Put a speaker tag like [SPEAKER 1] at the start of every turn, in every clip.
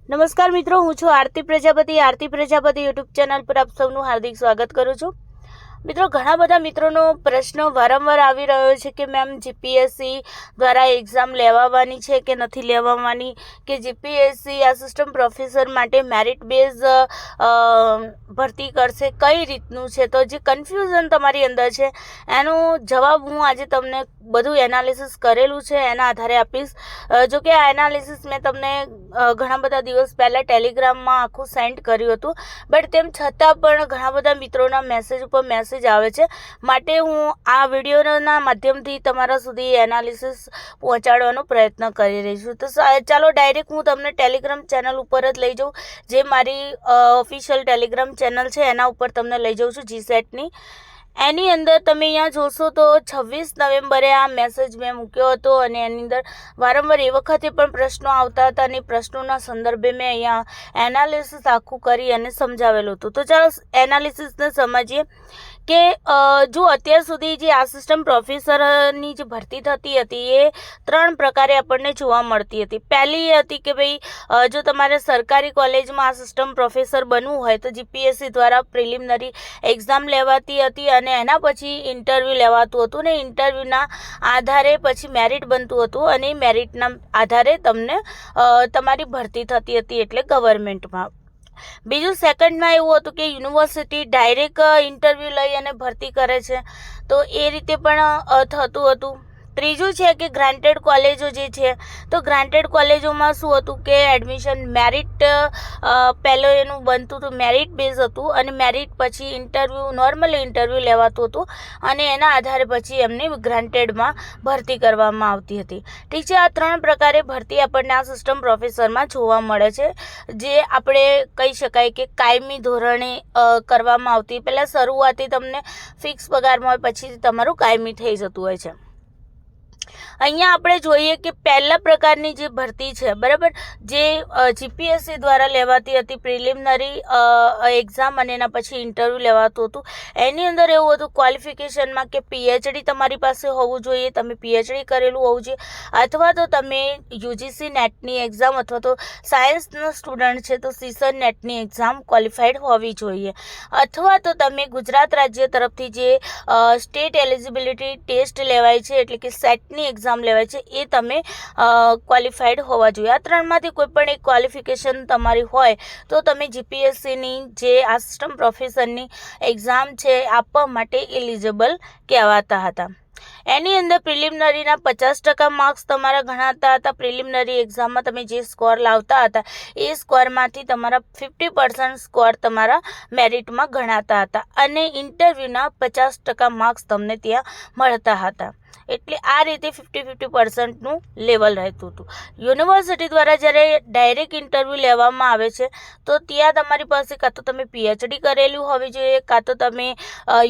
[SPEAKER 1] નમસ્કાર મિત્રો, હું છું આરતી પ્રજાપતિ યુટ્યુબ ચેનલ પર આપ સૌનું હાર્દિક સ્વાગત કરું છું। મિત્રો, ઘણા બધા મિત્રોનો પ્રશ્ન વારંવાર આવી રહ્યો છે કે મેમ જીપીએસસી દ્વારા એક્ઝામ લેવાવાની છે કે નથી લેવાવાની, કે જીપીએસસી આસિસ્ટન્ટ પ્રોફેસર માટે મેરિટ બેઝ ભરતી કરશે, કઈ રીતનું છે। તો જે કન્ફ્યુઝન તમારી અંદર છે એનો જવાબ હું આજે તમને બધું એનાલિસિસ કરેલું છે એના આધારે આપીશ। જો કે આ એનાલિસિસ મેં તમને ઘણા બધા દિવસ પહેલાં ટેલિગ્રામમાં આખું સેન્ડ કર્યું હતું, બટ તેમ છતાં પણ ઘણા બધા મિત્રોના મેસેજ ઉપર મેસેજ આવે છે, માટે હું આ વિડીયોના માધ્યમથી તમારા સુધી એનાલિસિસ પહોંચાડવાનો પ્રયત્ન કરી રહી છું। તો ચાલો ડાયરેક્ટ હું તમને ટેલિગ્રામ ચેનલ ઉપર જ લઈ જાઉં, જે મારી ઓફિશિયલ ટેલિગ્રામ ચેનલ છે એના ઉપર તમને લઈ જાઉં છું જીસેટની। એની અંદર તમે અહીંયા જોશો તો 26 નવેમ્બરે આ મેસેજ મેં મૂક્યો હતો અને એની અંદર વારંવાર એ વખતે પણ પ્રશ્નો આવતા હતા અને પ્રશ્નોના સંદર્ભે મેં અહીંયા એનાલિસિસ આખું કરી અને સમજાવેલું હતું। તો ચાલો એનાલિસિસને સમજીએ કે જો અત્યાર સુધી જે આસિસ્ટન્ટ પ્રોફેસરની જે ભરતી થતી હતી એ 3 પ્રકારે આપણને જોવા મળતી હતી। પહેલી એ હતી કે ભાઈ જો તમારે સરકારી કોલેજમાં આસિસ્ટન્ટ પ્રોફેસર બનવું હોય તો જીપીએસસી દ્વારા પ્રિલિમિનરી એક્ઝામ લેવાતી હતી અને એના પછી ઇન્ટરવ્યૂ લેવાતું હતું ને ઇન્ટરવ્યૂના આધારે પછી મેરિટ બનતું હતું અને મેરિટના આધારે તમને તમારી ભરતી થતી હતી, એટલે ગવર્મેન્ટમાં। બીજું સેકન્ડમાં એવું હતું કે યુનિવર્સિટી ડાયરેક્ટ ઇન્ટરવ્યૂ લઈ અને ભરતી કરે છે, તો એ રીતે પણ થતું હતું। ત્રીજું છે કે ગ્રાન્ટેડ કોલેજો જે છે, તો ગ્રાન્ટેડ કોલેજોમાં શું હતું કે એડમિશન મેરિટ પહેલું એનું બનતું હતું, મેરિટ બેઝ હતું અને મેરિટ પછી ઇન્ટરવ્યૂ નોર્મલ ઇન્ટરવ્યૂ લેવાતું હતું અને એના આધારે પછી એમની ગ્રાન્ટેડમાં ભરતી કરવામાં આવતી હતી। ઠીક છે, આ 3 પ્રકારે ભરતી આપણને આ સિસ્ટમ પ્રોફેસરમાં જોવા મળે છે, જે આપણે કહી શકાય કે કાયમી ધોરણે કરવામાં આવતી। પહેલાં શરૂઆતી તમને ફિક્સ પગારમાં હોય, પછી તમારું કાયમી થઈ જતું હોય છે। અહીંયા આપણે જોઈએ કે પહેલા પ્રકારની જે ભરતી છે, બરાબર, જે જીપીએસસી દ્વારા લેવાતી હતી પ્રિલિમિનરી એક્ઝામ અને એના પછી ઇન્ટરવ્યૂ લેવાતું હતું। એની અંદર એવું હતું ક્વોલિફિકેશનમાં કે પીએચડી તમારી પાસે હોવું જોઈએ, તમે પીએચડી કરેલું હોવું જોઈએ, અથવા તો તમે યુજીસી નેટની એક્ઝામ અથવા તો સાયન્સના સ્ટુડન્ટ છે તો સીસર નેટની એક્ઝામ ક્વોલિફાઈડ હોવી જોઈએ, અથવા તો તમે ગુજરાત રાજ્ય તરફથી જે સ્ટેટ એલિજિબિલિટી ટેસ્ટ લેવાય છે એટલે કે સેટની એક્ઝામ લેવાય છે એ તમે ક્વોલિફાઈડ હોવા જોઈએ। આ 3માંથી કોઈ પણ એક ક્વોલિફિકેશન તમારી હોય તો તમે જીપીએસસીની જે આસિસ્ટન્ટ પ્રોફેસરની એક્ઝામ છે આપવા માટે એલિજિબલ કહેવાતા હતા। એની અંદર પ્રિલિમિનરીના 50% માર્ક્સ તમારા ગણાતા હતા। પ્રિલિમિનરી એક્ઝામમાં તમે જે સ્કોર લાવતા હતા એ સ્કોરમાંથી તમારા 50% સ્કોર તમારા મેરિટમાં ગણાતા હતા અને ઇન્ટરવ્યૂના 50% માર્ક્સ તમને ત્યાં મળતા હતા, એટલે આ રીતે 50-50%નું લેવલ રહેતું હતું। યુનિવર્સિટી દ્વારા જ્યારે ડાયરેક્ટ ઇન્ટરવ્યૂ લેવામાં આવે છે તો ત્યાં તમારી પાસે કાં તો તમે પીએચડી કરેલું હોવી જોઈએ, કાં તો તમે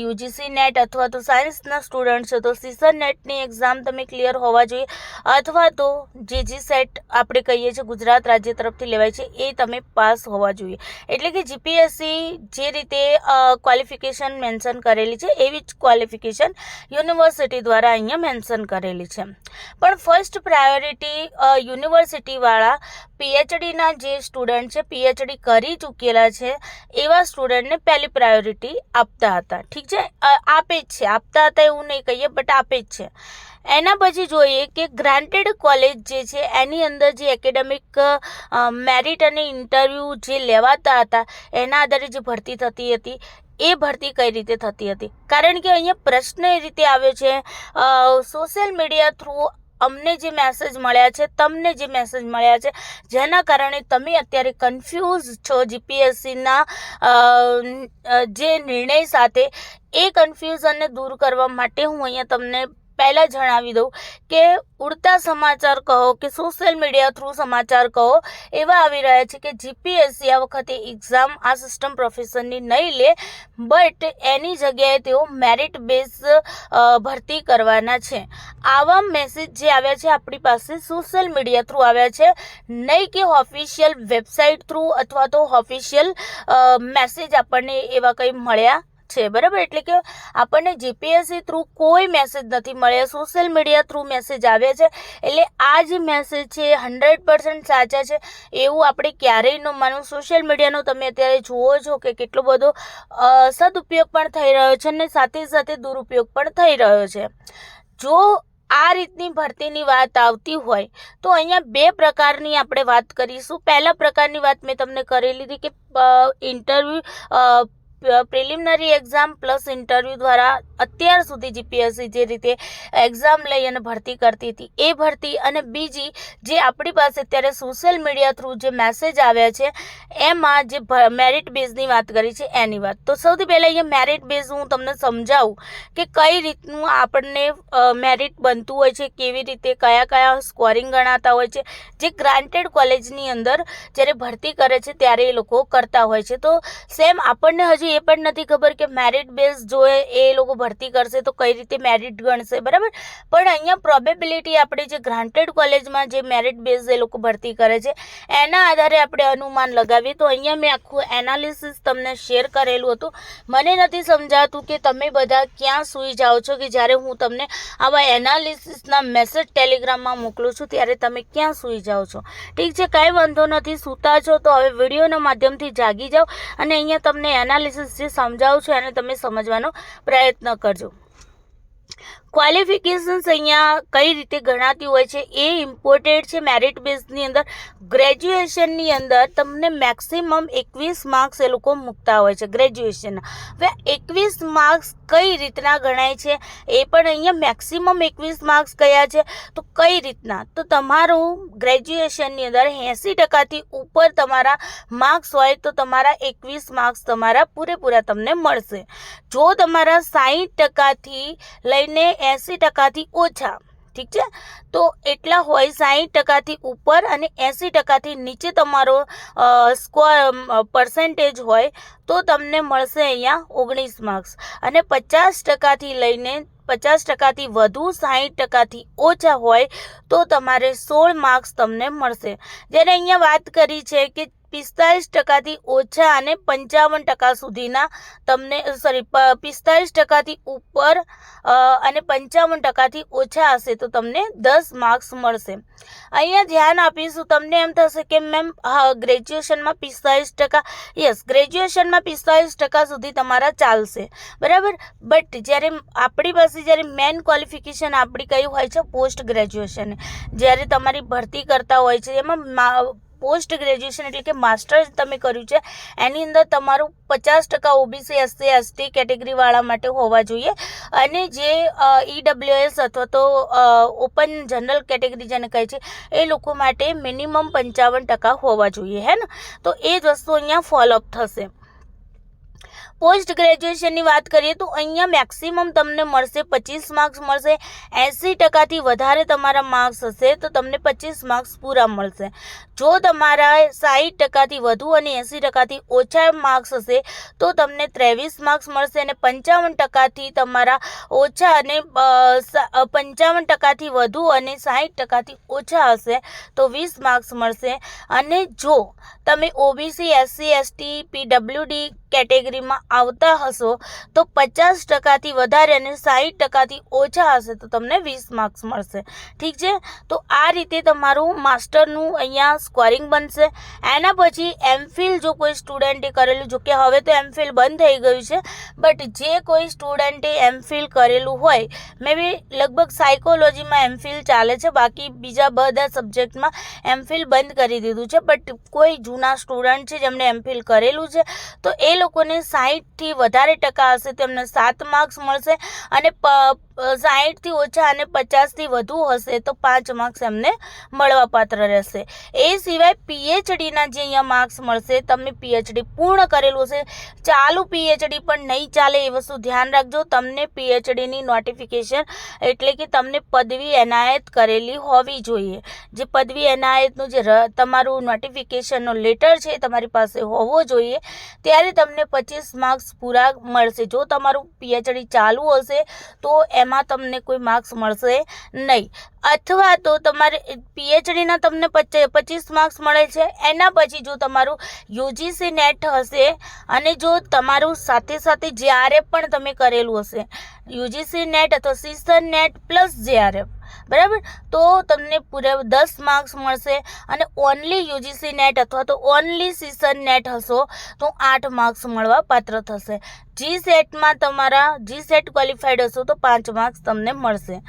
[SPEAKER 1] યુજીસી નેટ અથવા તો સાયન્સના સ્ટુડન્ટ છો તો સીસર નેટની એક્ઝામ તમે ક્લિયર હોવા જોઈએ, અથવા તો જે સેટ આપણે કહીએ છીએ ગુજરાત રાજ્ય તરફથી લેવાય છે એ તમે પાસ હોવા જોઈએ। એટલે કે જીપીએસસી જે રીતે ક્વોલિફિકેશન મેન્શન કરેલી છે એવી જ ક્વોલિફિકેશન યુનિવર્સિટી દ્વારા અહીંયા મેન્શન કરેલી છે। પણ ફર્સ્ટ પ્રાયોરિટી યુનિવર્સિટીવાળા પીએચડીના જે સ્ટુડન્ટ છે, પીએચડી કરી ચૂકેલા છે એવા સ્ટુડન્ટને પહેલી પ્રાયોરિટી આપતા હતા। ઠીક છે, આપે જ છે, આપતા હતા એવું નહીં કહીએ, બટ આપે જ છે। એના પછી જોઈએ કે ગ્રાન્ટેડ કોલેજ જે છે એની અંદર જે એકેડેમિક મેરિટ અને ઇન્ટરવ્યૂ જે લેવાતા હતા એના આધારે જે ભરતી થતી હતી એ ભરતી કઈ રીતે થતી હતી, કારણ કે અહીંયા પ્રશ્ન એ રીતે આવ્યો છે સોશિયલ મીડિયા થ્રુ અમને જે મેસેજ મળ્યા છે, તમને જે મેસેજ મળ્યા છે, જેના કારણે તમે અત્યારે કન્ફ્યુઝ છો જીપીએસસીના જે નિર્ણય સાથે, એ કન્ફ્યુઝનને દૂર કરવા માટે હું અહીંયા તમને પહેલાં જણાવી દઉં કે ઉડતા સમાચાર કહો કે સોશિયલ મીડિયા થ્રુ સમાચાર કહો એવા આવી રહ્યા છે કે જીપીએસસી આ વખતે એક્ઝામ આસિસ્ટન્ટ પ્રોફેસરની નહીં લે, બટ એની જગ્યાએ તેઓ મેરિટ બેઝ ભરતી કરવાના છે। આવા મેસેજ જે આવ્યા છે આપણી પાસે સોશિયલ મીડિયા થ્રુ આવ્યા છે, નહીં કે ઓફિશિયલ વેબસાઇટ થ્રુ અથવા તો ઓફિશિયલ મેસેજ આપણને એવા કંઈ મળ્યા છે, બરાબર. એટલે કે આપણને જીપીએસસી થ્રુ કોઈ મેસેજ નથી મળ્યા, સોશિયલ મીડિયા થ્રુ મેસેજ આવ્યા છે. એટલે આ જે મેસેજ છે 100% સાચા છે એવું આપણે ક્યારેય ન માનવું. સોશિયલ મીડિયાનો તમે અત્યારે જુઓ છો કે કેટલો બધો સદુપયોગ પણ થઈ રહ્યો છે અને સાથે સાથે દુરુપયોગ પણ થઈ રહ્યો છે. જો આ રીતની ભરતીની વાત આવતી હોય તો અહીંયા બે પ્રકારની આપણે વાત કરીશું. પહેલા પ્રકારની વાત મેં તમને કરી લીધી કે interview preliminary exam plus interview દ્વારા અત્યાર સુધી જીપીએસસી જે રીતે એક્ઝામ લઈ અને ભરતી કરતી હતી એ ભરતી, અને બીજી જે આપણી પાસે અત્યારે સોશિયલ મીડિયા થ્રુ જે મેસેજ આવ્યા છે એમાં જે મેરિટ બેઝની વાત કરી છે એની વાત. તો સૌથી પહેલાં અહીંયા મેરિટ બેઝ હું તમને સમજાવું કે કઈ રીતનું આપણને મેરિટ બનતું હોય છે, કેવી રીતે કયા કયા સ્કોરિંગ ગણાતા હોય છે, જે ગ્રાન્ટેડ કોલેજની અંદર જ્યારે ભરતી કરે છે ત્યારે એ લોકો કરતા હોય છે. તો સેમ આપણને હજી એ પણ નથી ખબર કે મેરિટ બેઝ જો એ લોકો ભરતી કરશે તો કઈ રીતે મેરિટ ગણશે, બરાબર. પણ અહીંયા પ્રોબેબિલિટી આપણે જે ગ્રાન્ટેડ કોલેજમાં જે મેરિટ બેઝ એ લોકો ભરતી કરે છે એના આધારે આપણે અનુમાન લગાવીએ. તો અહીંયા મેં આખું એનાલિસિસ તમને શેર કરેલું હતું. મને નથી સમજાતું કે તમે બધા ક્યાં સૂઈ જાઓ છો કે જ્યારે હું તમને આવા એનાલિસિસના મેસેજ ટેલિગ્રામમાં મોકલું છું ત્યારે તમે ક્યાં સૂઈ જાઓ છો. ઠીક છે, કાંઈ વાંધો નથી, સૂતા છો તો હવે વિડીયોના માધ્યમથી જાગી જાઓ અને અહીંયા તમને એનાલિસિસ જે સમજાવું છું એને તમે સમજવાનો પ્રયત્ન કરજો. ક્વોલિફિકેશન્સ અહીંયા કઈ રીતે ગણાતી હોય છે એ ઇમ્પોર્ટેન્ટ છે. મેરિટ બેઝની અંદર ગ્રેજ્યુએશનની અંદર તમને મેક્સિમમ 21 માર્ક્સ એ લોકો મૂકતા હોય છે ગ્રેજ્યુએશનના. હવે 21 માર્ક્સ કઈ રીતના ગણાય છે એ પણ અહીંયા મેક્સિમમ 21 માર્ક્સ કયા છે તો કઈ રીતના, તો તમારું ગ્રેજ્યુએશનની અંદર 80% ઉપર તમારા માર્ક્સ હોય તો તમારા 21 માર્ક્સ તમારા પૂરેપૂરા તમને મળશે. જો તમારા 60%થી લઈને 80%થી ઓછા, ઠીક છે, તો એટલા હોય 60%થી ઉપર અને 80%થી નીચે તમારો પર્સન્ટેજ હોય તો તમને મળશે અહીંયા 19 માર્ક્સ, અને 50%થી લઈને 50%થી વધુ 60%થી ઓછા હોય તો તમારે 16 માર્ક્સ તમને મળશે. જ્યારે અહીંયા વાત કરી છે કે 45%થી ઓછા અને 55% સુધીના તમને 45%થી ઉપર અને 55%થી ઓછા હશે તો તમને 10 માર્ક્સ મળશે. અહીંયા ધ્યાન આપીશું. તમને એમ થશે કે મેમ ગ્રેજ્યુએશનમાં 45%, યસ, ગ્રેજ્યુએશનમાં 45% સુધી તમારા ચાલશે, બરાબર. બટ જ્યારે આપણી પાસે જ્યારે મેન ક્વોલિફિકેશન આપણી કઈ હોય છે પોસ્ટ ગ્રેજ્યુએશન, જ્યારે તમારી ભરતી કરતા હોય છે એમાં પોસ્ટ ગ્રેજ્યુએશન એટલે કે માસ્ટર્સ તમે કર્યું છે એની અંદર તમારું 50% ઓબીસી એસસી એસટી કેટેગરીવાળા માટે હોવા જોઈએ, અને જે ઈડબ્લ્યુએસ અથવા તો ઓપન જનરલ કેટેગરી જેને કહે છે એ લોકો માટે મિનિમમ 55% હોવા જોઈએ, હે ને. તો એ જ વસ્તુ અહીંયા ફોલોઅપ થશે. પોસ્ટ ગ્રેજ્યુએશનની વાત કરીએ તો અહીંયા મેક્સિમમ તમને મળશે 25 માર્ક્સ મળશે. 80%થી વધારે તમારા માર્ક્સ હશે તો તમને 25 માર્ક્સ પૂરા મળશે. જો તમારા 60%થી વધુ અને 80%થી ઓછા માર્ક્સ હશે તો તમને 23 માર્ક્સ મળશે, અને 55%થી તમારા ઓછા અને 55%થી વધુ અને 60%થી ઓછા હશે તો 20 માર્ક્સ મળશે. અને જો તમે ઓબીસી એસસી એસટી પીડબ્લ્યુડી કેટેગરીમાં આવતા હશો તો 50%થી વધારે અને 60%થી ઓછા હશે તો તમને 20 માર્ક્સ મળશે, ઠીક છે. તો આ રીતે તમારું માસ્ટરનું અહીંયા સ્કોરિંગ બનશે. એના પછી એમફિલ જો કોઈ સ્ટુડન્ટે કરેલું, જો કે હવે તો એમફિલ બંધ થઈ ગયું છે, બટ જે કોઈ સ્ટુડન્ટે એમફિલ કરેલું હોય, મે બી લગભગ સાયકોલોજીમાં એમફિલ ચાલે છે, બાકી બીજા બધા સબ્જેક્ટમાં એમફિલ બંધ કરી દીધું છે. બટ કોઈ જૂના સ્ટુડન્ટ છે જેમણે એમફિલ કરેલું છે તો એ લોકોને 60થી વધારે ટકા હશે તેમને 7 માર્ક્સ મળશે, અને 60થી ઓછા અને 50થી વધુ હશે તો 5 માર્ક્સ એમને મળવાપાત્ર રહેશે. એ સિવાય પીએચડીના જે અહીંયા માર્ક્સ મળશે, તમે પીએચડી પૂર્ણ કરેલું હશે, ચાલુ પીએચડી પણ નહીં ચાલે એ વસ્તુ ધ્યાન રાખજો. તમને પીએચડીની નોટિફિકેશન એટલે કે તમને પદવી એનાયત કરેલી હોવી જોઈએ. જે પદવી એનાયતનું જે તમારું નોટિફિકેશનનો લેટર છે તમારી પાસે હોવો જોઈએ, ત્યારે તમને 25 માર્ક્સ પૂરા મળશે. જો તમારું પીએચડી ચાલુ હશે તો એમાં તમને કોઈ માર્ક્સ મળશે નહીં. અથવા તો તમારે પીએચડીના તમને 25 માર્ક્સ મળે છે. એના પછી જો તમારું યુજીસી નેટ હશે અને જો તમારું સાથે સાથે જેઆરએફ પણ તમે કરેલું હશે, યુજીસી નેટ અથવા સીસન નેટ પ્લસ જેઆરએફ, બરાબર, તો તમને પૂરા 10 માર્ક્સ મળશે. અને ઓનલી યુજીસી નેટ અથવા તો ઓનલી સીસન નેટ હશો તો 8 માર્ક્સ મળવા પાત્ર થશે. જી સેટમાં તમારા જી સેટ ક્વોલિફાઈડ હશો તો 5 માર્ક્સ તમને મળશે.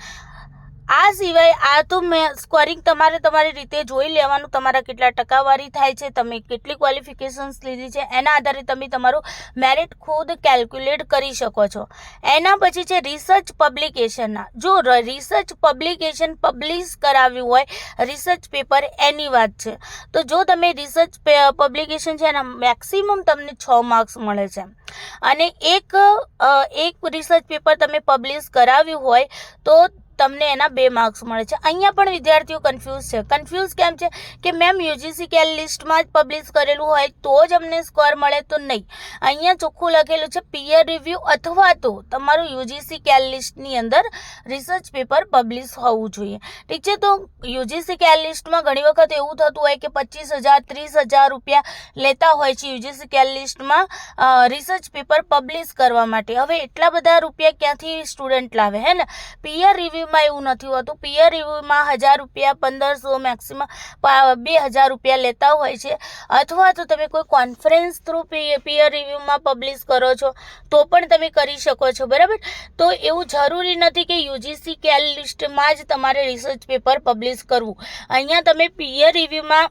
[SPEAKER 1] આ સિવાય આ તો સ્કોરિંગ તમારે તમારી રીતે જોઈ લેવાનું, તમારા કેટલા ટકાવારી થાય છે, તમે કેટલી ક્વોલિફિકેશન્સ લીધી છે, એના આધારે તમે તમારું મેરિટ ખુદ કેલ્ક્યુલેટ કરી શકો છો. એના પછી છે રિસર્ચ પબ્લિકેશનના. જો રિસર્ચ પબ્લિકેશન પબ્લિશ કરાવ્યું હોય રિસર્ચ પેપર એની વાત છે, તો જો તમે રિસર્ચ પબ્લિકેશન છે એના મેક્સિમમ તમને 6 માર્ક્સ મળે છે. અને એક રિસર્ચ પેપર તમે પબ્લિશ કરાવ્યું હોય તો તમને એના 2 માર્ક્સ મળે છે. અહીંયા પણ વિદ્યાર્થીઓ કન્ફ્યુઝ કેમ છે કે મેમ યુજીસી કેલ લિસ્ટમાં જ પબ્લિશ કરેલું હોય તો જ અમને સ્કોર મળે, તો નહીં. અહીંયા ચોખ્ખું લખેલું છે પિયર રિવ્યૂ અથવા તો તમારું યુજીસી કેલ લિસ્ટની અંદર રિસર્ચ પેપર પબ્લિશ હોવું જોઈએ. ઠીક છે, તો યુજીસી કેલ લિસ્ટમાં ઘણી વખત એવું થતું હોય કે 25,000 30,000 રૂપિયા લેતા હોય છે યુજીસી કેલ લિસ્ટમાં રિસર્ચ પેપર પબ્લિશ કરવા માટે. હવે એટલા બધા રૂપિયા ક્યાંથી સ્ટુડન્ટ લાવે, હે ને? પિયર રિવ્યૂ એવું નથી હોતું. પિયર રિવ્યુમાં 1000 રૂપિયા, 1500, મેક્સિમમ 2000 રૂપિયા લેતા હોય છે. અથવા તો તમે કોઈ કોન્ફરન્સ થ્રુ પિયર રિવ્યુમાં પબ્લિશ કરો છો તો પણ તમે કરી શકો છો, બરાબર. તો એવું જરૂરી નથી કે યુજીસી કેલ લિસ્ટમાં જ તમારે રિસર્ચ પેપર પબ્લિશ કરવું. અહીંયા તમે પિયર રિવ્યુમાં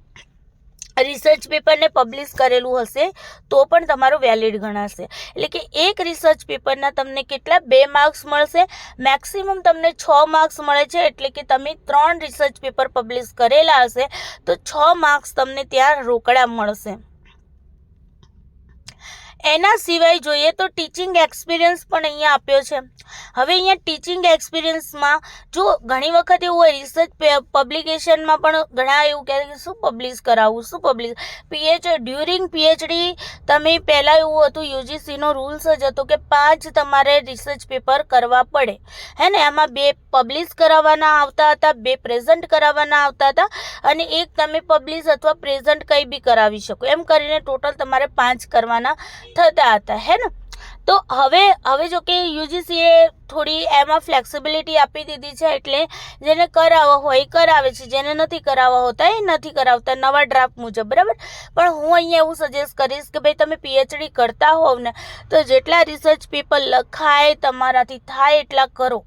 [SPEAKER 1] રિસર્ચ પેપરને પબ્લિશ કરેલું હશે તો પણ તમારું વેલિડ ગણાશે. એટલે કે એક રિસર્ચ પેપરના તમને કેટલા 2 માર્ક્સ મળશે, મેક્સિમમ તમને 6 માર્ક્સ મળે છે. એટલે કે તમે 3 રિસર્ચ પેપર પબ્લિશ કરેલા હશે તો 6 માર્ક્સ તમને ત્યાં રોકડા મળશે. એના સિવાય જોઈએ તો ટીચિંગ એક્સપિરિયન્સ પણ અહીંયા આપ્યો છે. હવે અહીંયા ટીચિંગ એક્સપિરિયન્સમાં જો ઘણી વખત એવું હોય રિસર્ચ પબ્લિકેશનમાં પણ ઘણા એવું કહે કે શું પબ્લિશ કરાવવું, શું પબ્લિશ ડ્યુરિંગ પીએચડી તમે પહેલાં એવું હતું યુજીસીનો રૂલ્સ જ હતો કે 5 તમારે રિસર્ચ પેપર કરવા પડે, હે ને? એમાં 2 પબ્લિશ કરાવવાના આવતા હતા, 2 પ્રેઝન્ટ કરાવવાના આવતા હતા અને 1 તમે પબ્લિશ અથવા પ્રેઝન્ટ કંઈ બી કરાવી શકો. એમ કરીને ટોટલ તમારે 5 કરવાના થતા હતા, હે ને? તો હવે જો કે યુજીસીએ થોડી એમાં ફ્લેક્સિબિલિટી આપી દીધી છે. એટલે જેને કરાવવા હોય એ કરાવે છે, જેને નથી કરાવવા હોતા એ નથી કરાવતા નવા ડ્રાફ્ટ મુજબ, બરાબર. પણ હું અહીંયા એવું સજેસ્ટ કરીશ કે ભાઈ તમે પીએચડી કરતા હોવ ને તો જેટલા રિસર્ચ પેપર લખાય તમારાથી થાય એટલા કરો.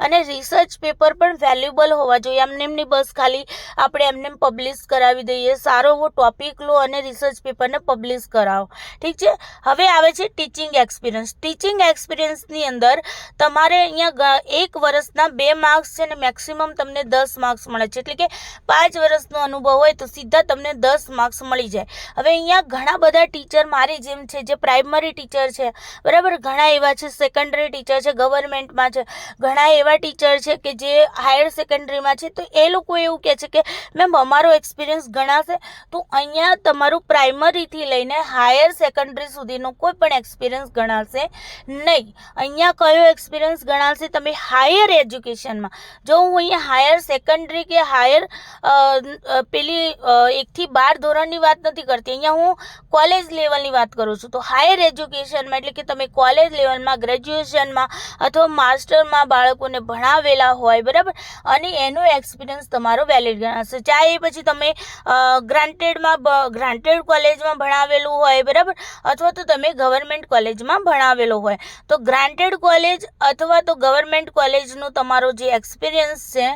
[SPEAKER 1] અને રિસર્ચ પેપર પણ વેલ્યુબલ હોવા જોઈએ. એમની બસ ખાલી આપણે એમને પબ્લિશ કરાવી દઈએ, સારો એવો ટોપિક લો અને રિસર્ચ પેપરને પબ્લિશ કરાવો, ઠીક છે. હવે આવે છે ટીચિંગ એક્સપિરિયન્સ. ટીચિંગ એક્સપિરિયન્સની અંદર તમારે અહીંયા 1 વર્ષના 2 માર્ક્સ છે ને મેક્સિમમ તમને 10 માર્ક્સ મળે છે. એટલે કે 5 વર્ષનો અનુભવ હોય તો સીધા તમને 10 માર્ક્સ મળી જાય. હવે અહીંયા ઘણા બધા ટીચર મારી જેમ છે જે પ્રાઇમરી ટીચર છે, બરાબર, ઘણા એવા છે સેકન્ડરી ટીચર છે, ગવર્મેન્ટમાં છે, ઘણા એવા ટીચર છે કે જે હાયર સેકન્ડરીમાં છે. તો એ લોકો એવું કહે છે કે મેમ અમારો એક્સપિરિયન્સ ગણાશે. તો અહીંયા તમારું પ્રાઇમરીથી લઈને હાયર સેકન્ડરી સુધીનો કોઈ પણ એક્સપિરિયન્સ ગણાશે નહીં. અહીંયા કયો એક્સપિરિયન્સ ગણાશે? તમે હાયર એજ્યુકેશનમાં. જો હું અહીંયા હાયર સેકન્ડરી કે હાયર પેલી 1 થી 12 ધોરણની વાત નથી કરતી, અહીંયા હું કોલેજ લેવલની વાત કરું છું. તો હાયર એજ્યુકેશનમાં એટલે કે તમે કોલેજ લેવલમાં, ગ્રેજ્યુએશનમાં અથવા માસ્ટરમાં બાળકોને ભણાવેલા હોય, બરાબર, અને એનો એક્સપિરિયન્સ તમારો વેલિડ ગણાશે. ચાહે પછી તમે ગ્રાન્ટેડ કોલેજમાં ભણાવેલું હોય, બરાબર, અથવા તો તમે ગવર્મેન્ટ કોલેજમાં ભણાવેલો હોય. તો ગ્રાન્ટેડ કોલેજ અથવા તો ગવર્મેન્ટ કોલેજનો તમારો જે એક્સપિરિયન્સ છે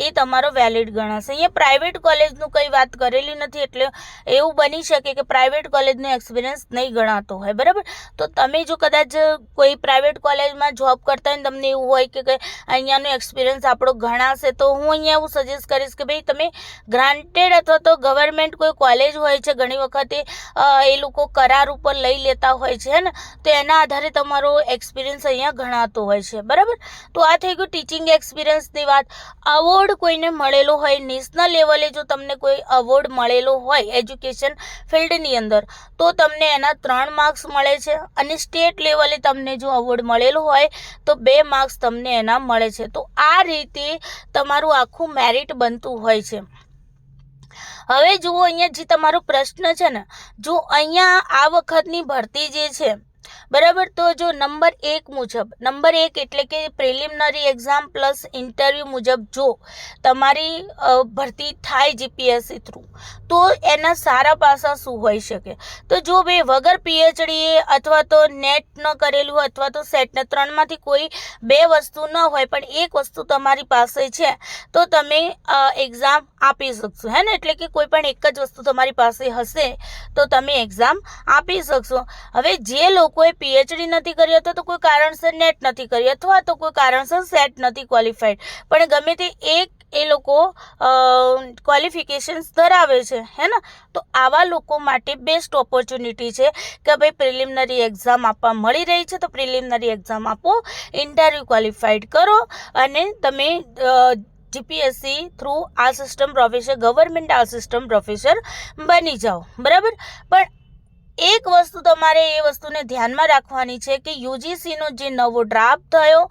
[SPEAKER 1] એ તમારો વેલિડ ગણાશે. અહીંયા પ્રાઇવેટ કોલેજનું કંઈ વાત કરેલી નથી, એટલે એવું બની શકે કે પ્રાઇવેટ કોલેજનો એક્સપિરિયન્સ નહીં ગણાતો હોય, બરાબર. તો તમે જો કદાચ કોઈ પ્રાઇવેટ કોલેજમાં જોબ કરતા હોય ને તમને એવું હોય કે અહીંયાનો એક્સપિરિયન્સ આપણો ગણાશે તો હું અહીંયા એવું સજેસ્ટ કરીશ કે ભાઈ તમે ગ્રાન્ટેડ અથવા તો ગવર્મેન્ટ કોઈ કોલેજ હોય છે, ઘણી વખતે એ લોકો કરાર ઉપર લઈ લેતા હોય છે, ને, તો એના આધારે તમારો એક્સપિરિયન્સ અહીંયા ગણાતો હોય છે, બરાબર. તો આ થઈ ગયું ટીચિંગ એક્સપિરિયન્સની વાત. અવોર્ડ કોઈને મળેલો હોય, નેશનલ લેવલે જો તમને કોઈ અવોર્ડ મળેલો હોય એજ્યુકેશન ફિલ્ડની અંદર તો તમને એના 3 માર્ક્સ મળે છે. અને સ્ટેટ લેવલે તમને જો અવોર્ડ મળેલો હોય તો 2 માર્ક્સ તમને એના પરિણામ મળે છે. તો આ રીતે તમારું આખું મેરિટ બનતું હોય છે. હવે જુઓ અહીંયા જે તમારો પ્રશ્ન છે ને, જો અહીંયા આ વખતની ભરતી જે છે બરાબર, તો જો નંબર 1 મુજબ, નંબર 1 એટલે કે પ્રિલિમિનરી એક્ઝામ પ્લસ ઇન્ટરવ્યૂ મુજબ જો તમારી ભરતી થાય જીપીએસસી થ્રુ, તો એના સારા પાસા શું હોઈ શકે? તો જો ભાઈ વગર પીએચડી અથવા તો નેટ ન કરેલું અથવા તો સેટને, ત્રણમાંથી કોઈ બે વસ્તુ ન હોય પણ એક વસ્તુ તમારી પાસે છે, તો તમે એક્ઝામ આપી શકશો, હે ને? એટલે કે કોઈ પણ એક જ વસ્તુ તમારી પાસે હશે તો તમે એક્ઝામ આપી શકશો. હવે જે લોકોએ પીએચડી નથી કરી અથવા તો કોઈ કારણસર નેટ નથી કરી અથવા તો કોઈ કારણસર સેટ નથી ક્વોલિફાઈડ, પણ ગમે તે એક એ લોકો ક્વોલિફિકેશન્સ ધરાવે છે, હે ને? તો આવા લોકો માટે બેસ્ટ ઓપોર્ચ્યુનિટી છે કે ભાઈ પ્રિલિમિનરી એક્ઝામ આપવા મળી રહી છે, તો પ્રિલિમિનરી એક્ઝામ આપો, ઇન્ટરવ્યૂ ક્વોલિફાઈડ કરો અને તમે GPSC through assistant professor, government assistant professor બની જાઓ, બરાબર. પણ એક વસ્તુ તમારે એ વસ્તુને ધ્યાનમાં રાખવાની છે કે યુજીસીનો જે નવો ડ્રાફ્ટ થયો,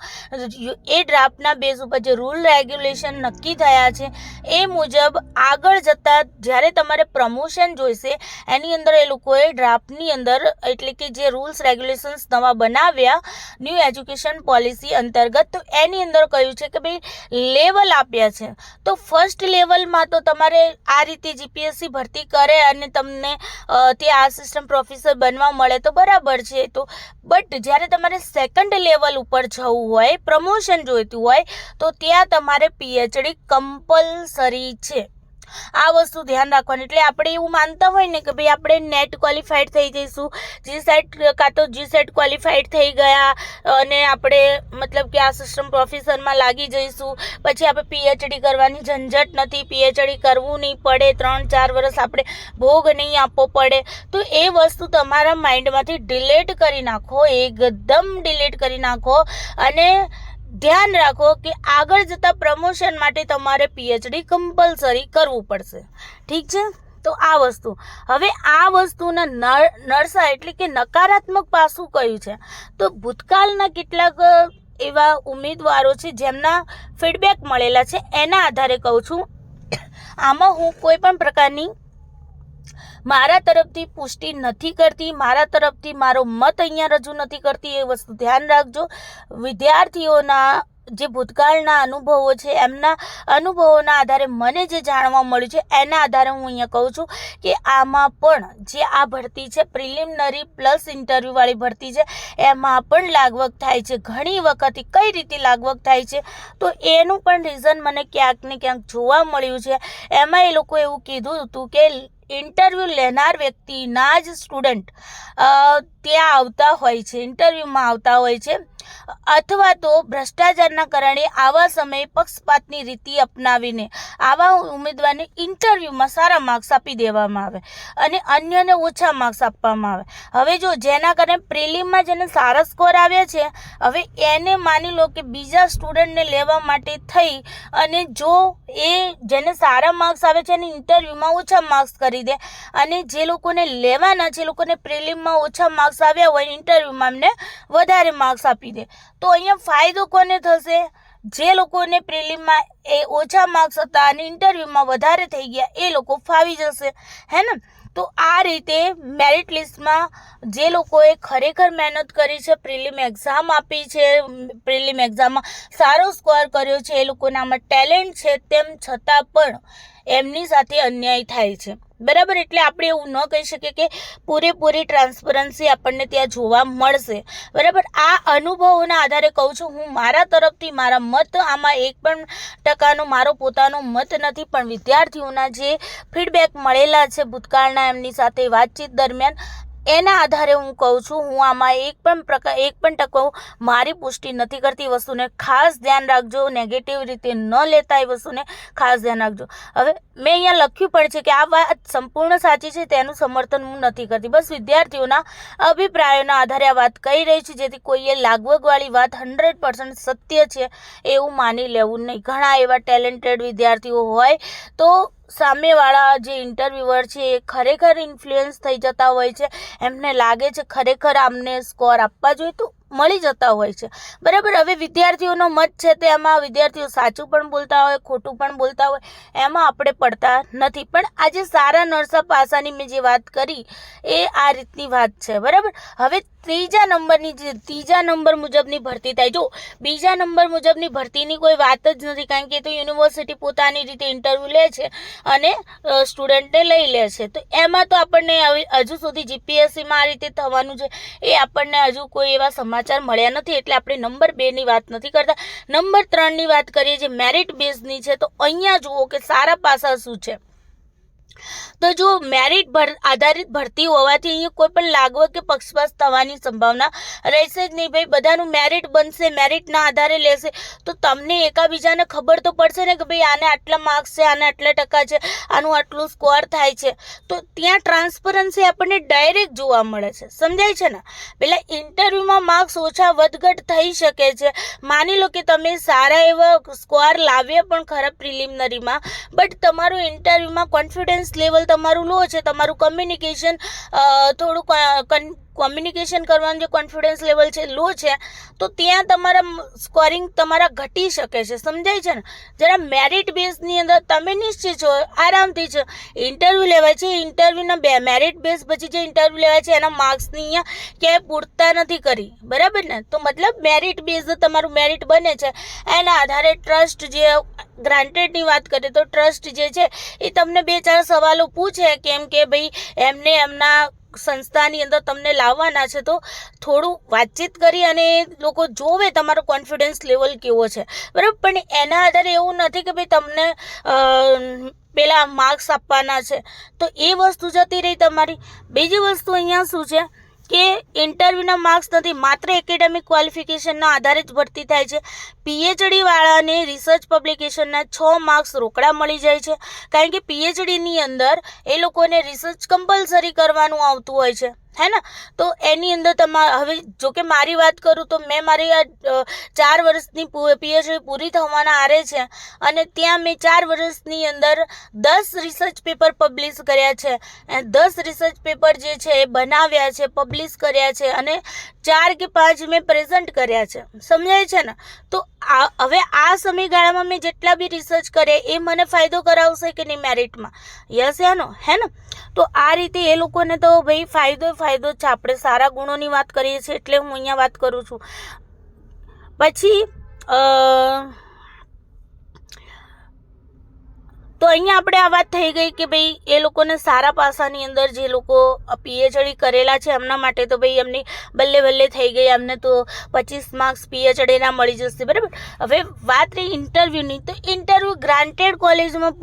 [SPEAKER 1] એ ડ્રાફ્ટના બેઝ ઉપર જે રૂલ રેગ્યુલેશન નક્કી થયા છે એ મુજબ આગળ જતાં જ્યારે તમારે પ્રમોશન જોઈશે, એની અંદર એ લોકોએ ડ્રાફ્ટની અંદર એટલે કે જે રૂલ્સ રેગ્યુલેશન્સ નવા બનાવ્યા ન્યૂ એજ્યુકેશન પોલિસી અંતર્ગત, તો એની અંદર કહ્યું છે કે ભાઈ લેવલ આપ્યા છે. તો ફર્સ્ટ લેવલમાં તો તમારે આ રીતે જીપીએસસી ભરતી કરે અને તમને તે આસિસ્ટન્ટ પ્રોફેસર બનવા મળે તો બરાબર છે, તો બટ જ્યારે તમારે સેકન્ડ લેવલ ઉપર જવું હોય, પ્રમોશન જોઈતું હોય, તો ત્યાં તમારે પીએચડી કમ્પલસરી છે. આ વસ્તુ ધ્યાન રાખવાની. એટલે આપણે એવું માનતા હોય ને કે ભાઈ આપણે નેટ ક્વોલિફાઈડ થઈ જઈશું, જીસેટ કાં તો જીસેટ ક્વોલિફાઈડ થઈ ગયા અને આપણે મતલબ કે આસિસ્ટન્ટ પ્રોફેસરમાં લાગી જઈશું, પછી આપણે પીએચડી કરવાની ઝંઝટ નથી, પીએચડી કરવું નહીં પડે, 3-4 વર્ષ આપણે ભોગ નહીં આપવો પડે. તો એ વસ્તુ તમારા માઇન્ડમાંથી ડિલીટ કરી નાખો, એકદમ ડિલીટ કરી નાખો અને ધ્યાન રાખો કે આગળ જતાં પ્રમોશન માટે તમારે પીએચડી કમ્પલસરી કરવું પડશે. ઠીક છે? તો આ વસ્તુ, હવે આ વસ્તુના નરસા એટલે કે નકારાત્મક પાસું કયું છે? તો ભૂતકાળના કેટલાક એવા ઉમેદવારો છે જેમના ફીડબેક મળેલા છે, એના આધારે કહું છું. આમાં હું કોઈ પણ પ્રકારની મારા તરફથી પુષ્ટિ નથી કરતી, મારા તરફથી મારો મત અહીંયા રજૂ નથી કરતી, એ વસ્તુ ધ્યાન રાખજો. વિદ્યાર્થીઓના જે ભૂતકાળના અનુભવો છે, એમના અનુભવોના આધારે મને જે જાણવા મળ્યું છે એના આધારે હું અહીંયા કહું છું કે આમાં પણ જે આ ભરતી છે પ્રિલિમિનરી પ્લસ ઇન્ટરવ્યૂવાળી ભરતી છે, એમાં પણ લાગવગ થાય છે. ઘણી વખત કઈ રીતે લાગવગ થાય છે તો એનું પણ રીઝન મને ક્યાંક ને ક્યાંક જોવા મળ્યું છે. એમાં એ લોકો એવું કીધું હતું કે ઇન્ટરવ્યૂ લેનાર વ્યક્તિના જ સ્ટુડન્ટ ત્યાં આવતા હોય છે, ઇન્ટરવ્યૂમાં આવતા હોય છે, અથવા તો ભ્રષ્ટાચારના કારણે આવા સમયે પક્ષપાતની રીતિ અપનાવીને આવા ઉમેદવારને ઇન્ટરવ્યૂમાં સારા માર્ક્સ આપી દેવામાં આવે અને અન્યને ઓછા માર્ક્સ આપવામાં આવે. હવે જો જેના કારણે પ્રિલિમમાં જેને સારા સ્કોર આવ્યા છે, હવે એને માની લો કે બીજા સ્ટુડન્ટને લેવા માટે થઈ અને જો એ જેને સારા માર્ક્સ આવે છે એને ઇન્ટરવ્યૂમાં ઓછા માર્ક્સ કરી દે અને જે લોકોને લેવાના, જે લોકોને પ્રિલિમમાં ઓછા માર્ક્સ આવ્યા હોય ઇન્ટરવ્યૂમાં એમને વધારે માર્ક્સ આપી દે, તો અહીંયા ફાયદો કોને થશે? જે લોકોને પ્રિલિમમાં એ ઓછા માર્ક્સ હતા અને ઇન્ટરવ્યૂમાં વધારે થઈ ગયા એ લોકો ફાવી જશે, હે ને? તો આ રીતે મેરિટ લિસ્ટમાં જે લોકોએ ખરેખર મહેનત કરી છે, પ્રિલિમ એક્ઝામ આપી છે, પ્રિલિમ એક્ઝામમાં સારો સ્કોર કર્યો છે, એ લોકોનામાં ટેલેન્ટ છે, તેમ છતાં પણ એમની સાથે અન્યાય થાય છે, બરાબર. એટલે આપણે એવું ન કહી શકીએ કે પૂરેપૂરી ટ્રાન્સપરન્સી આપણને ત્યાં જોવા મળશે, બરાબર. આ અનુભવોના આધારે કહું છું હું, મારા તરફથી મારા મત આમાં 1% મારો પોતાનો મત નથી, પણ વિદ્યાર્થીઓના જે ફીડબેક મળેલા છે ભૂતકાળના એમની સાથે વાતચીત દરમિયાન, એના આધારે હું કહું છું. હું આમાં 1% મારી પુષ્ટિ નથી કરતી. વસ્તુને ખાસ ધ્યાન રાખજો, નેગેટિવ રીતે ન લેતા, એ વસ્તુને ખાસ ધ્યાન રાખજો. હવે મેં અહીંયા લખ્યું પણ છે કે આ વાત સંપૂર્ણ સાચી છે, તેનું સમર્થન હું નથી કરતી, બસ વિદ્યાર્થીઓના અભિપ્રાયોના આધારે આ વાત કહી રહી છે, જેથી કોઈએ લાગવગવાળી વાત 100% સત્ય છે એવું માની લેવું નહીં. ઘણા એવા ટેલેન્ટેડ વિદ્યાર્થીઓ હોય તો સામેવાળા જે ઇન્ટરવ્યુઅર છે એ ખરેખર ઇન્ફ્લુઅન્સ થઈ જતા હોય છે, એમને લાગે છે ખરેખર આમને સ્કોર આપવા જોઈએ, તો મળી જતા હોય છે, બરાબર. હવે વિદ્યાર્થીઓનો મત છે તે એમાં વિદ્યાર્થીઓ સાચું પણ બોલતા હોય, ખોટું પણ બોલતા હોય, એમાં આપણે પડતા નથી. પણ આજે સારા નરસા પાસાની મેં જે વાત કરી એ આ રીતની વાત છે, બરાબર. હવે ત્રીજા નંબર મુજબની ભરતી થાય. જો બીજા નંબર મુજબની ભરતીની કોઈ વાત જ નથી, કારણ કે તો યુનિવર્સિટી પોતાની રીતે ઇન્ટરવ્યૂ લે છે અને સ્ટુડન્ટને લઈ લે છે. તો એમાં તો આપણને હજુ સુધી જીપીએસસીમાં આ રીતે થવાનું છે એ આપણને હજુ કોઈ એવા સમાચાર મળ્યા નથી, એટલે આપણે નંબર 2ની વાત નથી કરતા. નંબર 3ની વાત કરીએ, જે મેરિટ બેઝની છે. તો અહીંયા જુઓ કે સારા પાસા શું છે. તો જો મેરિટ આધારિત ભરતી હોવાથી અહીંયા કોઈ પણ લાગવગ કે પક્ષપાત થવાની સંભાવના રહેશે જ નહીં. ભાઈ બધાનું મેરિટ બનશે, મેરિટના આધારે લેશે, તો તમને એકાબીજાને ખબર તો પડશે ને કે ભાઈ આને આટલા માર્ક્સ છે, આને આટલા ટકા છે, આનું આટલું સ્કોર થાય છે. તો ત્યાં ટ્રાન્સપરન્સી આપણને ડાયરેક્ટ જોવા મળે છે, સમજાય છે ને. પેલા ઇન્ટરવ્યૂમાં માર્ક્સ ઓછા વધઘટ થઈ શકે છે. માની લો કે તમે સારા એવા સ્કોર લાવ્યા પણ ખરા પ્રિલિમિનરીમાં, બટ તમારું ઇન્ટરવ્યૂમાં કોન્ફિડન્સ લેવલ તમારું લો છે, તમારું કમ્યુનિકેશન કોમ્યુનિકેશન કરવાનું જે કોન્ફિડન્સ લેવલ છે લો છે, તો ત્યાં તમારા સ્કોરિંગ તમારા ઘટી શકે છે, સમજાય છે ને. જરા મેરિટ બેઝની અંદર તમે નિશ્ચિત છો, આરામથી છો, ઇન્ટરવ્યૂ લેવાય છે, ઇન્ટરવ્યૂના મેરિટ બેઝ પછી જે ઇન્ટરવ્યૂ લેવાય છે એના માર્ક્સની અહીંયા ક્યાંય પૂરતા નથી કરી, બરાબર ને. તો મતલબ મેરિટ બેઝ તમારું મેરિટ બને છે, એના આધારે ટ્રસ્ટ જે ગ્રાન્ટેડની વાત કરીએ તો ટ્રસ્ટ જે છે એ તમને 2-4 સવાલો પૂછે, કેમ કે ભાઈ એમને એમના સંસ્થાની અંદર તમને લાવવાના છે, તો થોડું વાતચીત કરી અને લોકો જોવે તમારો કોન્ફિડન્સ લેવલ કેવો છે, બરાબર. પણ એના આધારે એવું નથી કે ભાઈ તમને પેલા માર્ક્સ આપવાના છે, તો એ વસ્તુ જતી રહી તમારી. બીજી વસ્તુ અહીંયા શું છે કે ઇન્ટરવ્યૂના માર્ક્સ નથી, માત્ર એકેડેમિક ક્વોલિફિકેશનના આધારે જ ભરતી થાય છે. પીએચડીવાળાને રિસર્ચ પબ્લિકેશનના 6 માર્ક્સ રોકડા મળી જાય છે, કારણ કે પીએચડીની અંદર એ લોકોને રિસર્ચ કમ્પલસરી કરવાનું આવતું હોય છે, હે ને. તો એની અંદર હવે જોકે મારી વાત કરું તો મેં મારી આ 4 વર્ષની પીએચડી પૂરી થવાના આરે છે, અને ત્યાં મેં 4 વર્ષની અંદર 10 રિસર્ચ પેપર પબ્લિશ કર્યા છે, 10 રિસર્ચ પેપર જે છે એ બનાવ્યા છે, પબ્લિશ કર્યા છે, અને 4 કે 5 મેં પ્રેઝન્ટ કર્યા છે, સમજાય છે ને. તો હવે આ સમયગાળામાં મેં જેટલા બી રિસર્ચ કર્યા એ મને ફાયદો કરાવશે કે નહીં મેરિટમાં? યસ યાનો, હે ને. તો આ રીતે એ લોકોને તો ભાઈ ફાયદો છે. આપણે સારા ગુણોની વાત કરીએ છીએ એટલે હું અહીંયા વાત કરું છું. પછી તો અહીંયા આપણે આ વાત થઈ ગઈ કે ભાઈ એ લોકોને સારા પાસાની અંદર જે લોકો પીએચડી કરેલા છે એમના માટે તો ભાઈ એમની બલ્લે થઈ ગઈ, એમને તો 25 માર્ક્સ પીએચડીના મળી જશે, બરાબર. હવે વાત રહી ઇન્ટરવ્યૂની, તો ઇન્ટરવ્યૂ ગ્રાન્ટેડ કોલેજમાં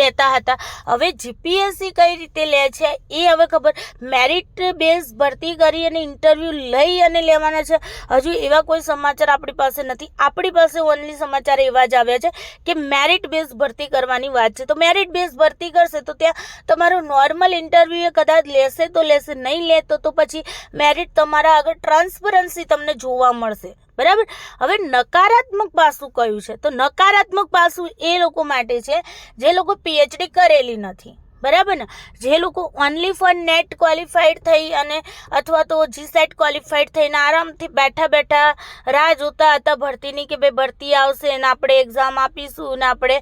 [SPEAKER 1] લેતા હતા. હવે જીપીએસસી કઈ રીતે લે છે એ હવે ખબર. મેરિટ બેઝ ભરતી કરી અને ઇન્ટરવ્યૂ લઈ અને લેવાના છે. હજુ એવા કોઈ સમાચાર આપણી પાસે નથી. આપણી પાસે ઓનલી સમાચાર એવા જ આવ્યા છે કે મેરિટ બેઝ ભરતી કરવાની વાત છે. તો મેરિટ બેઝ ભરતી કરશે તો ત્યાં તમારું નોર્મલ ઇન્ટરવ્યૂ કદાચ લેશે તો લેશે, નહીં લે તો પછી મેરિટ તમારા આગળ ટ્રાન્સપરન્સી તમને જોવા મળશે, બરાબર. હવે નકારાત્મક પાસું કયું છે? તો નકારાત્મક પાસું એ લોકો માટે છે જે લોકો પીએચડી કરેલી નથી, બરાબર ને. જે લોકો ઓનલી ફોર નેટ ક્વોલિફાઈડ થઈ અને અથવા તો જીસેટ ક્વોલિફાઈડ થઈને આરામથી બેઠા રાહ જોતા હતા ભરતીની કે ભાઈ ભરતી આવશે ને આપણે એક્ઝામ આપીશું ને આપણે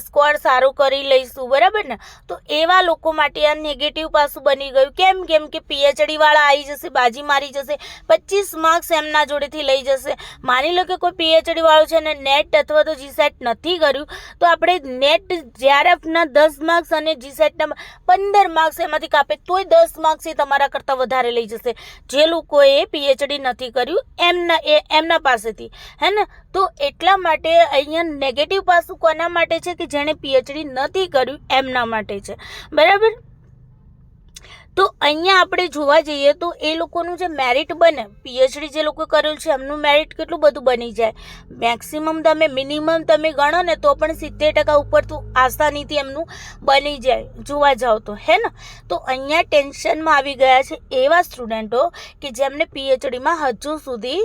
[SPEAKER 1] સ્કોર સારું કરી લઈશું, બરાબર ને. તો એવા લોકો માટે આ નેગેટિવ પાસું બની ગયું. કેમ કે પીએચડીવાળા આવી જશે, બાજી મારી જશે, 25 માર્ક્સ એમના જોડેથી લઈ જશે. માની લો કે કોઈ પીએચડીવાળો છે ને નેટ અથવા તો જીસેટ નથી કર્યું, તો આપણે નેટ જેઆરએફના 10 માર્ક્સ અને જીસેટના 15 માર્ક્સ એમાંથી કાપે તોય 10 માર્ક્સ એ તમારા કરતાં વધારે લઈ જશે જે લોકોએ પીએચડી નથી કર્યું એમના પાસેથી, હે ને. તો એટલા માટે અહીંયા નેગેટિવ પાસું કોના માટે છે કે જેણે પીએચડી નથી કર્યું એમના માટે છે, બરાબર. તો અહીંયા આપણે જોવા જઈએ તો એ લોકોનું જે મેરિટ બને, પીએચડી જે લોકો કરેલું છે એમનું મેરિટ કેટલું બધું બની જાય. મિનિમમ તમે ગણો ને તો પણ 70% ઉપર તો આસાનીથી એમનું બની જાય જોવા જાઓ તો, હે ને. તો અહીંયા ટેન્શનમાં આવી ગયા છે એવા સ્ટુડન્ટો કે જેમને પીએચડીમાં હજુ સુધી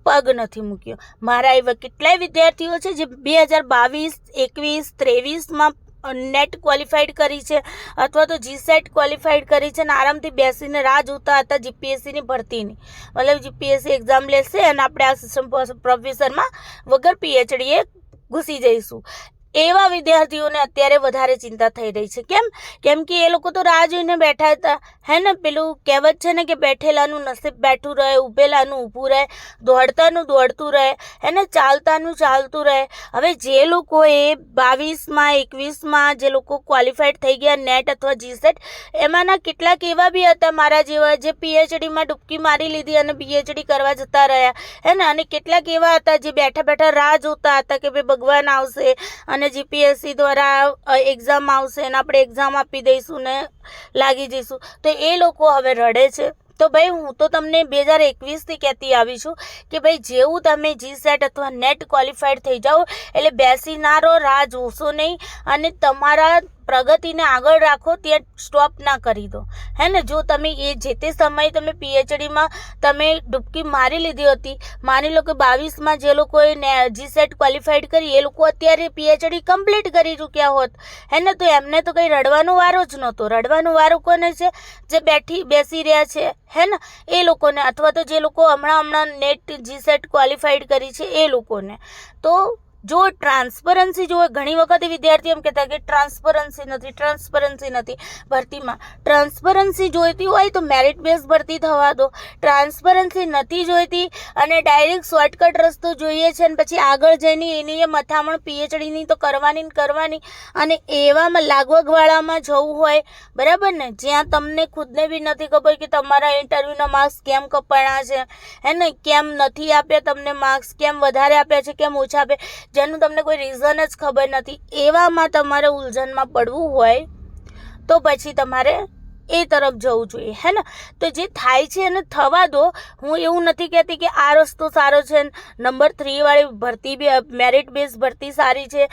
[SPEAKER 1] પગ નથી મૂક્યો. મારા એવા કેટલાય વિદ્યાર્થીઓ છે જે 2022, 21, 23માં નેટ ક્વોલિફાઈડ કરી છે અથવા તો જીસેટ ક્વોલિફાઈડ કરી છે અને આરામથી બેસીને રાહ જોતા હતા જીપીએસસીની ભરતીની, મતલબ જીપીએસસી એક્ઝામ લેશે અને આપણે આ સિસ્ટમ પ્રોફેસરમાં વગર પીએચડીએ ઘૂસી જઈશું. એવા વિદ્યાર્થીઓને અત્યારે વધારે ચિંતા થઈ રહી છે. કેમ કે એ લોકો તો રાહ જોઈને બેઠા હતા, હે ને. પેલું કહેવત છે ને કે બેઠેલાનું નસીબ બેઠું રહે, ઊભેલાનું ઊભું રહે, દોડતાનું દોડતું રહે, હે ને, ચાલતાનું ચાલતું રહે. હવે જે લોકોએ 22માં 21માં જે લોકો ક્વોલિફાઈડ થઈ ગયા નેટ અથવા જીસેટ, એમાંના કેટલાક એવા બી હતા મારા જેવા જે પીએચડીમાં ડૂબકી મારી લીધી અને પીએચડી કરવા જતા રહ્યા, હે ને. અને કેટલાક એવા હતા જે બેઠા બેઠા રાહ જોતા હતા કે ભાઈ ભગવાન આવશે અને જીપીએસસી દ્વારા એક્ઝામ આવશે અને આપણે એક્ઝામ આપી દઈશું ને લાગી જઈશું. તો એ લોકો હવે રડે છે. તો ભાઈ હું તો તમને 2021થી કહેતી આવી છું કે ભાઈ જેવું તમે જીસેટ અથવા નેટ ક્વોલિફાઈડ થઈ જાઓ એટલે બેસી ના રહો, રાહ જોશો નહીં અને તમારા પ્રગતિને આગળ રાખો, ત્યાં સ્ટોપ ના કરી દો, હે ને. જો તમે જે તે સમયે તમે પીએચડીમાં તમે ડૂબકી મારી લીધી હતી, માની લો કે 22માં જે લોકોએ જીસેટ ક્વોલિફાઈડ કરી એ લોકો અત્યારે પીએચડી કમ્પ્લીટ કરી ચૂક્યા હોત, હે ને. તો એમને તો કંઈ રડવાનો વારો જ નહોતો. રડવાનો વારો કોને છે? જે બેસી રહ્યા છે, હે ને, એ લોકોને, અથવા તો જે લોકો હમણાં નેટ જીસેટ ક્વોલિફાઈડ કરી છે એ લોકોને. તો જો ટ્રાન્સપરન્સી જો ઘણી વખત વિદ્યાર્થીઓ એમ કહેતા કે ટ્રાન્સપરન્સી નથી ભરતીમાં. ટ્રાન્સપરન્સી જોઈતી હોય તો મેરિટ બેઝ ભરતી થવા દો. ટ્રાન્સપરન્સી નથી જોઈતી અને ડાયરેક્ટ શોર્ટકટ રસ્તો જોઈએ છે અને પછી આગળ જઈને એની મથામણ પીએચડીની તો કરવાની અને એવામાં લાગવગવાળામાં જવું હોય, બરાબર ને, જ્યાં તમને ખુદને બી નથી ખબર કે તમારા ઇન્ટરવ્યૂના માર્ક્સ કેમ કપાણા છે, હે ને, કેમ નથી આપ્યા તમને માર્ક્સ, કેમ વધારે આપ્યા છે, કેમ ઓછા આપ્યા, જેનું તમને કોઈ રીઝન જ ખબર નથી. એવામાં તમારે ઉલઝનમાં પડવું હોય તો પછી તમારે એ તરફ જવું જોઈએ, હે ને. તો જે થાય છે એને થવા દો. હું એવું નથી કહેતી કે આ રસ્તો સારો છે, નંબર 3 વાળી ભરતી બી મેરિટ બેઝ ભરતી સારી છે,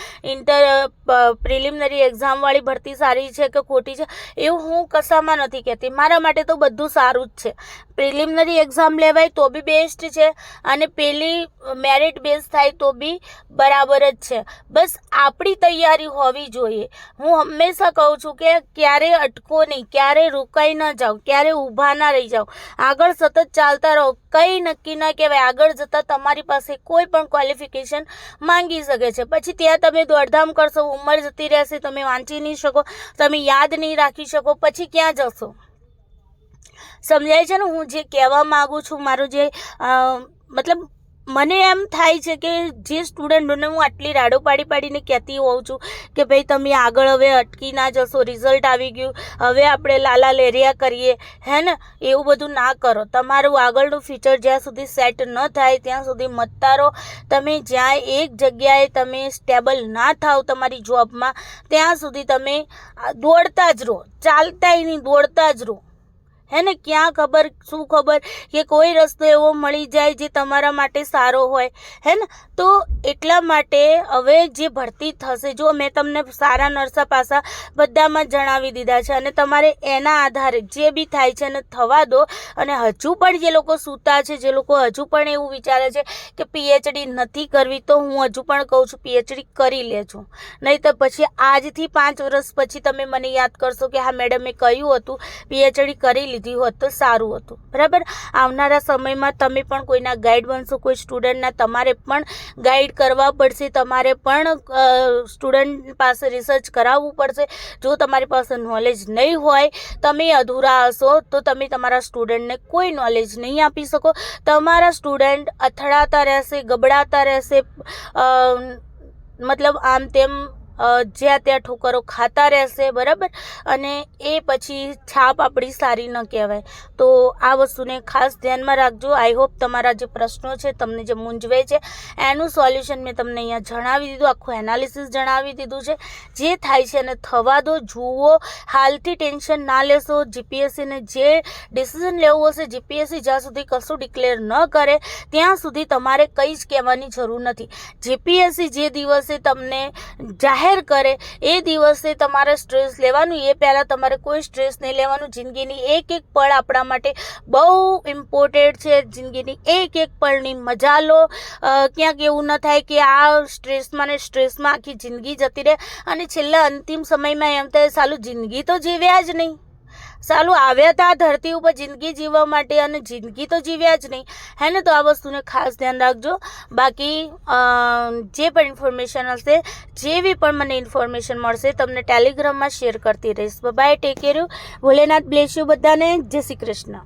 [SPEAKER 1] પ્રિલિમિનરી એક્ઝામવાળી ભરતી સારી છે કે ખોટી છે, એવું હું કશામાં નથી કહેતી. મારા માટે તો બધું સારું જ છે. પ્રિલિમિનરી એક્ઝામ લેવાય તો બી બેસ્ટ છે અને પેલી મેરિટ બેઝ થાય તો બી બરાબર જ છે. બસ આપણી તૈયારી હોવી જોઈએ. હું હંમેશા કહું છું કે ક્યારે અટકો નહીં, ક્યારે રોકાઈ ન જાઓ, ક્યારે ઊભા ના રહી જાઓ, આગળ સતત ચાલતા રહો. કંઈ નક્કી ન કહેવાય, આગળ જતાં તમારી પાસે કોઈ પણ ક્વોલિફિકેશન માંગી શકે છે. પછી ત્યાં તમે દોડધામ કરશો, ઉંમર જતી રહેશે, તમે વાંચી નહીં શકો, તમે યાદ નહીં રાખી શકો, પછી ક્યાં જશો? સમજાય છે ને હું જે કહેવા માગું છું? મારું જે મતલબ મને એમ થાય છે કે જે સ્ટુડન્ટોને હું આટલી રાડો પાડીને કહેતી હોઉં છું કે ભાઈ તમે આગળ હવે અટકી ના જશો, રિઝલ્ટ આવી ગયું, હવે આપણે લાલા લેરિયા કરીએ, હે ને, એવું બધું ના કરો. તમારું આગળનું ફ્યુચર જ્યાં સુધી સેટ ન થાય ત્યાં સુધી મતતા રહો. તમે જ્યાં એક જગ્યાએ તમે સ્ટેબલ ના થાવ તમારી જોબમાં ત્યાં સુધી તમે દોડતા જ રહો, ચાલતાય નહીં, દોડતા જ રહો, હે ને. ક્યાં ખબર શું ખબર કે કોઈ રસ્તો એવો મળી જાય જે તમારા માટે સારો હોય, હે ને. તો એટલા માટે હવે જે ભરતી થશે, જો મેં તમને સારા નરસા પાસા બધામાં જણાવી દીધા છે અને તમારે એના આધારે જે બી થાય છે એને થવા દો. અને હજુ પણ જે લોકો સૂતા છે, જે લોકો હજુ પણ એવું વિચારે છે કે પીએચડી નથી કરવી, તો હું હજુ પણ કહું છું પીએચડી કરી લેજો. નહીં તો પછી આજથી 5 વર્ષ પછી તમે મને યાદ કરશો કે હા મેડમે કહ્યું હતું પીએચડી કરી લીધી હોત તો સારું હતું, બરાબર. આવનારા સમયમાં તમે પણ કોઈના ગાઈડ બનશો, કોઈ સ્ટુડન્ટના તમારે પણ ગાઈડ કરવા પડશે, તમારે પણ સ્ટુડન્ટ પાસે રિસર્ચ કરાવવું પડશે. જો તમારી પાસે નોલેજ નહીં હોય, તમે અધૂરા હશો, તો તમે તમારા સ્ટુડન્ટને કોઈ નોલેજ નહીં આપી શકો. તમારા સ્ટુડન્ટ અથડાતા રહેશે, ગબડાતા રહેશે, મતલબ આમ તેમ જ્યાં ત્યાં ઠોકરો ખાતા રહેશે, બરાબર. અને એ પછી છાપ આપણી સારી ન કહેવાય. તો આ વસ્તુને ખાસ ધ્યાનમાં રાખજો. આઈ હોપ તમારા જે પ્રશ્નો છે, તમને જે મૂંઝવે છે, એનું સોલ્યુશન મેં તમને અહીંયા જણાવી દીધું, આખું એનાલિસિસ જણાવી દીધું છે. જે થાય છે એને થવા દો, જુઓ. હાલથી ટેન્શન ના લેશો. જીપીએસસીને જે ડિસિઝન લેવું હશે, જીપીએસસી જ્યાં સુધી કશું ડિક્લેર ન કરે ત્યાં સુધી તમારે કંઈ જ કહેવાની જરૂર નથી. જીપીએસસી જે દિવસે તમને જાહેર જાહેર કરે એ દિવસે તમારે સ્ટ્રેસ લેવાનું, એ પહેલાં તમારે કોઈ સ્ટ્રેસ નહીં લેવાનું. જિંદગીની એક એક પળ આપણા માટે બહુ ઇમ્પોર્ટન્ટ છે. જિંદગીની એક એક પળની મજા લો. ક્યાંક એવું ન થાય કે આ સ્ટ્રેસમાં ને સ્ટ્રેસમાં આખી જિંદગી જતી રહે અને છેલ્લા અંતિમ સમયમાં એમ થાય સાલું જિંદગી તો જીવ્યા જ નહીં, સાલું આવ્યા હતા આ ધરતી ઉપર જિંદગી જીવવા માટે અને જિંદગી તો જીવ્યા જ નહીં, હે ને. તો આ વસ્તુને ખાસ ધ્યાન રાખજો. બાકી જે પણ ઇન્ફોર્મેશન હશે, જેવી પણ મને ઇન્ફોર્મેશન મળશે તમને ટેલિગ્રામમાં શેર કરતી રહીશ. Bye, take care you. Bholenath bless you બધાને. જય શ્રી કૃષ્ણ.